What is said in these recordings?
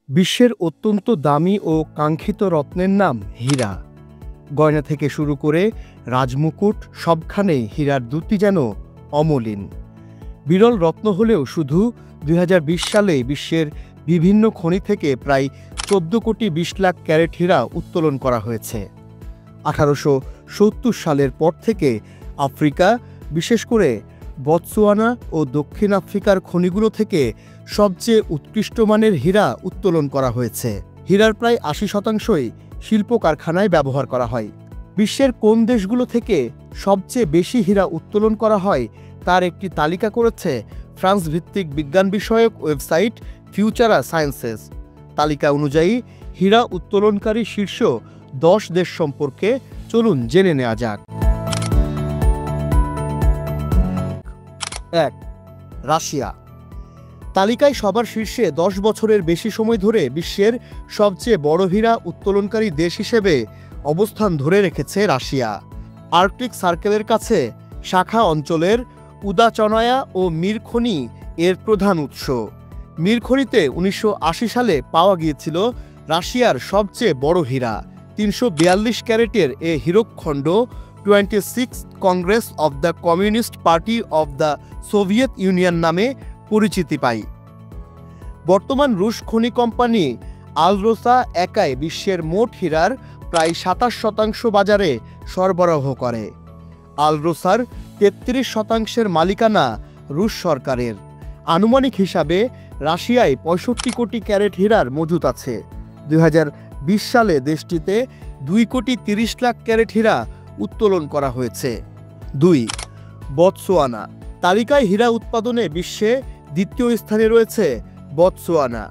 বিশ্বের অত্যন্ত দামি ও কাঙ্ক্ষিত রত্নের নাম হীরা। গয়না থেকে শুরু করে রাজমুকুট সবখানে হীরার দ্যুতি যেন অমলিন। বিরল রত্ন হলেও শুধু ২০২০ সালে বিশ্বের বিভিন্ন খনি থেকে প্রায় ১৪ কোটি ২০ লাখ ক্যারেট হীরা উত্তোলন করা হয়েছে। ১৮৭০ সালের পর থেকে আফ্রিকা, বিশেষ করে বতসোয়ানা ও দক্ষিণ আফ্রিকার খনিগুলো থেকে সবচেয়ে উৎকৃষ্ট মানের হীরা উত্তোলন করা হয়েছে। হীরার প্রায় ৮০% শিল্প কারখানায় ব্যবহার করা হয়। বিশ্বের কোন দেশগুলো থেকে সবচেয়ে বেশি হীরা উত্তোলন করা হয় তার একটি তালিকা করেছে ফ্রান্স ভিত্তিক বিজ্ঞান বিষয়ক ওয়েবসাইট ফিউচারা সায়েন্সেস। তালিকা অনুযায়ী হীরা উত্তোলনকারী শীর্ষ ১০ দেশ সম্পর্কে চলুন জেনে নেওয়া যাক। ১. রাশিয়া। তালিকায় সবার শীর্ষে ১০ বছরের বেশি সময় ধরে বিশ্বের সবচেয়ে বড় হীরা উত্তোলনকারী দেশ হিসেবে অবস্থান ধরে রেখেছে রাশিয়া। আর্কটিক সার্কেলের কাছে শাখা অঞ্চলের উদাচনায়া ও মির খনি এর প্রধান উৎস। মির খনিতে ১৯৮০ সালে পাওয়া গিয়েছিল রাশিয়ার সবচেয়ে বড় হীরা। ৩৪২ ক্যারেটের এ হীরকখণ্ড 26th Congress of the communist party of the Soviet union নামে পরিচিতি পায়। বর্তমান রুশ খনি কোম্পানি আলরোসা একাই বিশ্বের মোট হীরার প্রায় ২৭% বাজারে সরবরাহ করে। আলরোসার ৩৩% মালিকানা রুশ সরকারের। আনুমানিক হিসাবে রাশিয়ায় ৬৫ কোটি ক্যারেট হীরার মজুত আছে। ২০২০ সালে দেশটিতে ২ কোটি ৩০ লাখ ক্যারেট হীরা উত্তোলন করা হয়েছে। ২. বতসোয়ানা। তালিকায় হীরা উৎপাদনে বিশ্বে দ্বিতীয় স্থানে রয়েছে বতসোয়ানা।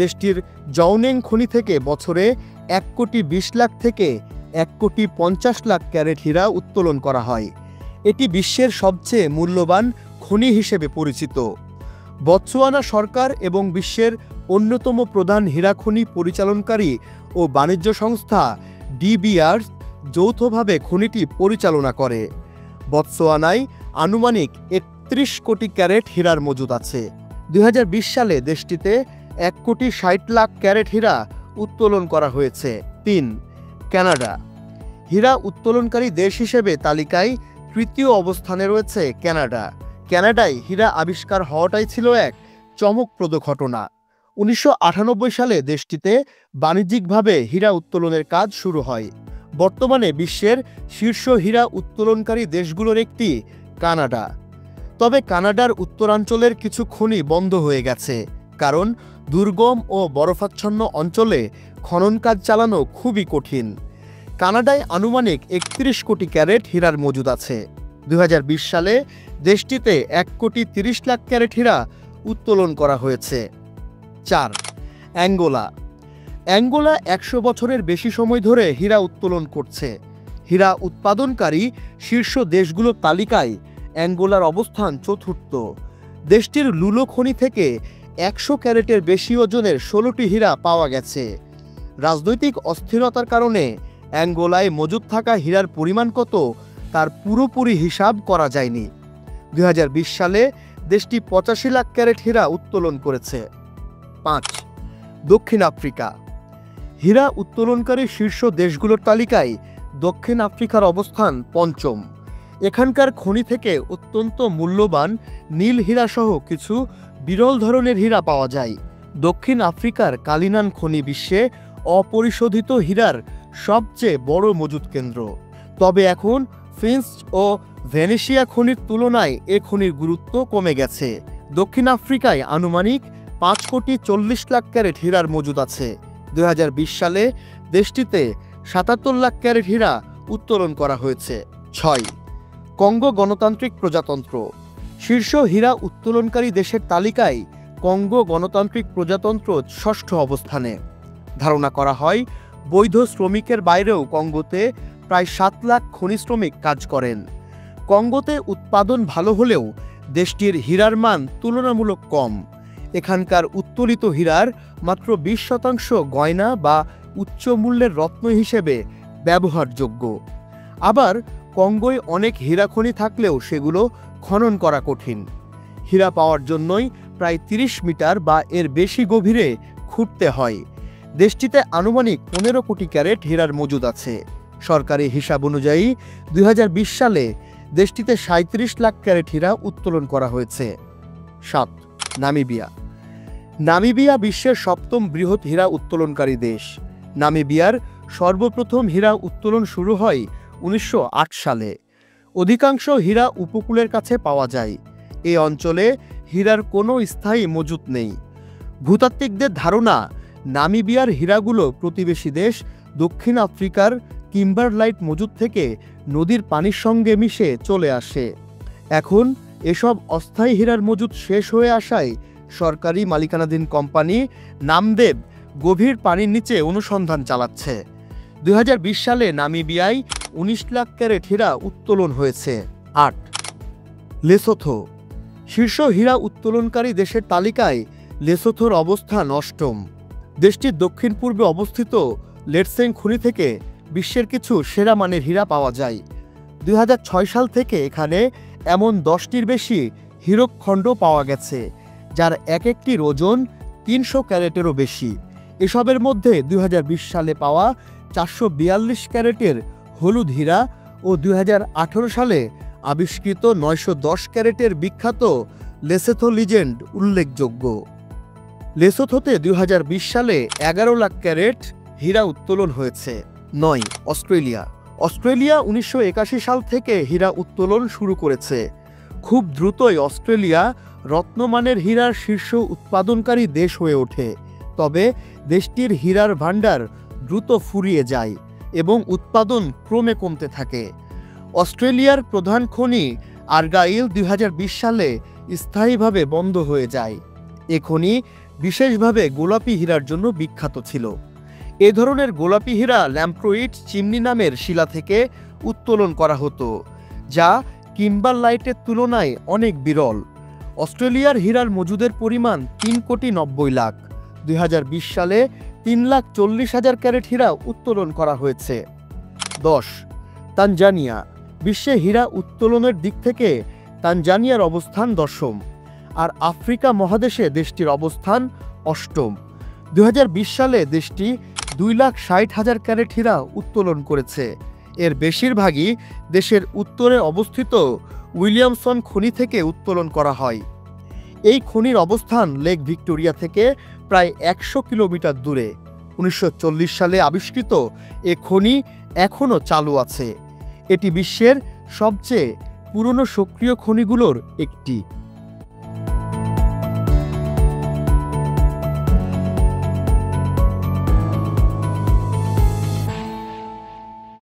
দেশটির জওনেং খনি থেকে বছরে ১ কোটি ২০ লাখ থেকে ১ কোটি ৫০ লাখ ক্যারেট হীরা উত্তোলন করা হয়। এটি বিশ্বের সবচেয়ে মূল্যবান খনি হিসেবে পরিচিত। বতসোয়ানা সরকার এবং বিশ্বের অন্যতম প্রধান হীরা খনি পরিচালনকারী ও বাণিজ্য সংস্থা ডিবিআর যৌথভাবে খনিটি পরিচালনা করে। বতসোয়ানায় আনুমানিক ৩১ কোটি ক্যারেট হীরার মজুদ আছে। ২০২০ সালে দেশটিতে ১ কোটি ৬০ লাখ ক্যারেট হীরা উত্তোলন করা হয়েছে। ৩. কানাডা। হীরা উত্তোলনকারী দেশ হিসেবে তালিকায় তৃতীয় অবস্থানে রয়েছে কানাডা। কানাডায় হীরা আবিষ্কার হওয়াটাই ছিল এক চমকপ্রদ ঘটনা। ১৯৯৮ সালে দেশটিতে বাণিজ্যিকভাবে হীরা উত্তোলনের কাজ শুরু হয়। বর্তমানে বিশ্বের শীর্ষ হীরা উত্তোলনকারী দেশগুলোর একটি কানাডা। তবে কানাডার উত্তরাঞ্চলের কিছু খনি বন্ধ হয়ে গেছে, কারণ দুর্গম ও বরফাচ্ছন্ন অঞ্চলে খনন কাজ চালানো খুবই কঠিন। কানাডায় আনুমানিক ৩১ কোটি ক্যারেট হীরার মজুদ আছে। ২০২০ সালে দেশটিতে ১ কোটি ৩০ লাখ ক্যারেট হীরা উত্তোলন করা হয়েছে। ৪. অ্যাঙ্গোলা। অ্যাঙ্গোলা ১০০ বছরের বেশি সময় ধরে হীরা উত্তোলন করছে। হীরা উৎপাদনকারী শীর্ষ দেশগুলোর তালিকায় অ্যাঙ্গোলার অবস্থান চতুর্থ। দেশটির লুলো খনি থেকে ১০০ ক্যারেটের বেশি ওজনের ১৬টি হীরা পাওয়া গেছে। রাজনৈতিক অস্থিরতার কারণে অ্যাঙ্গোলায় মজুদ থাকা হীরার পরিমাণ কত তার পুরোপুরি হিসাব করা যায়নি। ২০২০ সালে দেশটি ৮৫ লাখ ক্যারেট হীরা উত্তোলন করেছে। ৫. দক্ষিণ আফ্রিকা। হীরা উত্তোলনকারী শীর্ষ দেশগুলোর তালিকায় দক্ষিণ আফ্রিকার অবস্থান পঞ্চম। এখানকার খনি থেকে অত্যন্ত মূল্যবান নীল হীরাসহ কিছু বিরল ধরনের হীরা পাওয়া যায়। দক্ষিণ আফ্রিকার কালিনান খনি বিশ্বে অপরিশোধিত হীরার সবচেয়ে বড় মজুদ কেন্দ্র। তবে এখন ফিন্স ও ভেনেশিয়া খনির তুলনায় এ খনির গুরুত্ব কমে গেছে। দক্ষিণ আফ্রিকায় আনুমানিক ৫ কোটি ৪০ লাখ ক্যারেট হীরার মজুদ আছে। ২০২০ সালে দেশটিতে ৭৭ লাখ ক্যারেট হীরা উত্তোলন করা হয়েছে। ৬. কঙ্গো গণতান্ত্রিক প্রজাতন্ত্র। শীর্ষ হীরা উত্তোলনকারী দেশের তালিকায় কঙ্গো গণতান্ত্রিক প্রজাতন্ত্র ষষ্ঠ অবস্থানে। ধারণা করা হয় বৈধ শ্রমিকের বাইরেও কঙ্গোতে প্রায় ৭ লাখ খনি শ্রমিক কাজ করেন। কঙ্গোতে উৎপাদন ভালো হলেও দেশটির হীরার মান তুলনামূলক কম। এখানকার উত্তোলিত হীরার মাত্র ২০% গয়না বা উচ্চ মূল্যের রত্ন হিসেবে ব্যবহারযোগ্য। আবার কঙ্গোয় অনেক হীরা খনি থাকলেও সেগুলো খনন করা কঠিন। হীরা পাওয়ার জন্যই প্রায় ৩০ মিটার বা এর বেশি গভীরে খুঁড়তে হয়। দেশটিতে আনুমানিক 15 কোটি ক্যারেট হীরার মজুদ আছে। সরকারি হিসাব অনুযায়ী 2020 সালে দেশটিতে 37 লাখ ক্যারেট হীরা উত্তোলন করা হয়েছে। 7. নামিবিয়া। নামিবিয়া বিশ্বের 7ম বৃহৎ হীরা উত্তোলনকারী দেশ। নামিবিয়ার সর্বপ্রথম হীরা উত্তোলন শুরু হয় 1908 সালে। অধিকাংশ হীরা উপকূলের কাছে পাওয়া যায়। এই অঞ্চলে হীরার কোনো স্থায়ী মজুত নেই। ভূতাত্ত্বিকদের ধারণা, নামিবিয়ার হীরাগুলো প্রতিবেশী দেশ দক্ষিণ আফ্রিকার কিম্বারলাইট মজুদ থেকে নদীর পানির সঙ্গে মিশে চলে আসে। এখন এসব অস্থায়ী হীরার মজুদ শেষ হয়ে আসায় সরকারি মালিকানাধীন কোম্পানি নামদেব গভীর পানির নিচে অনুসন্ধান চালাচ্ছে। 2020 সালে নামিবিয়ায় 19 লাখ ক্যারেট হীরা উত্তোলন হয়েছে। 8. লেসোথো। শীর্ষ হীরা উত্তোলনকারী দেশের তালিকায় লেসোথোর অবস্থান 8ম। দেশটির দক্ষিণ পূর্বে অবস্থিত লেটসেং খনি থেকে বিশ্বের কিছু সেরা মানের হীরা পাওয়া যায়। 2006 সাল থেকে এখানে এমন 10টির বেশি হীরকখণ্ড পাওয়া গেছে, যার এক একটির ওজন 300 ক্যারেটেরও বেশি। এসবের মধ্যে 2020 সালে পাওয়া 442 ক্যারেটের হলুদ হীরা ও 2018 সালে আবিষ্কৃত 910 ক্যারেটের বিখ্যাত লেসোথো লিজেন্ড উল্লেখযোগ্য। লেসোথোতে 2020 সালে 11 লাখ ক্যারেট হীরা উত্তোলন হয়েছে। 9. অস্ট্রেলিয়া। অস্ট্রেলিয়া 1981 সাল থেকে হীরা উত্তোলন শুরু করেছে। খুব দ্রুতই অস্ট্রেলিয়া রত্নমানের হীরার শীর্ষ উৎপাদনকারী দেশ হয়ে ওঠে। তবে দেশটির হীরার ভাণ্ডার দ্রুত ফুরিয়ে যায় এবং উৎপাদন ক্রমে কমতে থাকে। অস্ট্রেলিয়ার প্রধান খনি আর্গাইল 2020 সালে স্থায়ীভাবে বন্ধ হয়ে যায়। এ খনি বিশেষভাবে গোলাপি হীরার জন্য বিখ্যাত ছিল। এ ধরনের গোলাপি হীরা ল্যাম্প্রোইট চিমনি নামের শিলা থেকে উত্তোলন করা হতো, যা কিম্বারলাইটের তুলনায় অনেক বিরল। অস্ট্রেলিয়ার হীরার মজুদের পরিমাণ 3,90,00,000 লাখ। 2020 সালে 3,40,000 ক্যারেট হীরা উত্তোলন করা হয়েছে। 10. তানজানিয়া। বিশ্বে হীরা উত্তোলনের দিক থেকে তানজানিয়ার অবস্থান 10ম, আর আফ্রিকা মহাদেশে দেশটির অবস্থান 8ম। 2020 সালে দেশটি 2,60,000 ক্যারেট হীরা উত্তোলন করেছে। এর বেশিরভাগই দেশের উত্তরে অবস্থিত উইলিয়ামসন খনি থেকে উত্তোলন করা হয়। এই খনির অবস্থান লেক ভিক্টোরিয়া থেকে প্রায় 100 কিলোমিটার দূরে। 1940 সালে আবিষ্কৃত এ খনি এখনও চালু আছে। এটি বিশ্বের সবচেয়ে পুরনো সক্রিয় খনিগুলোর একটি।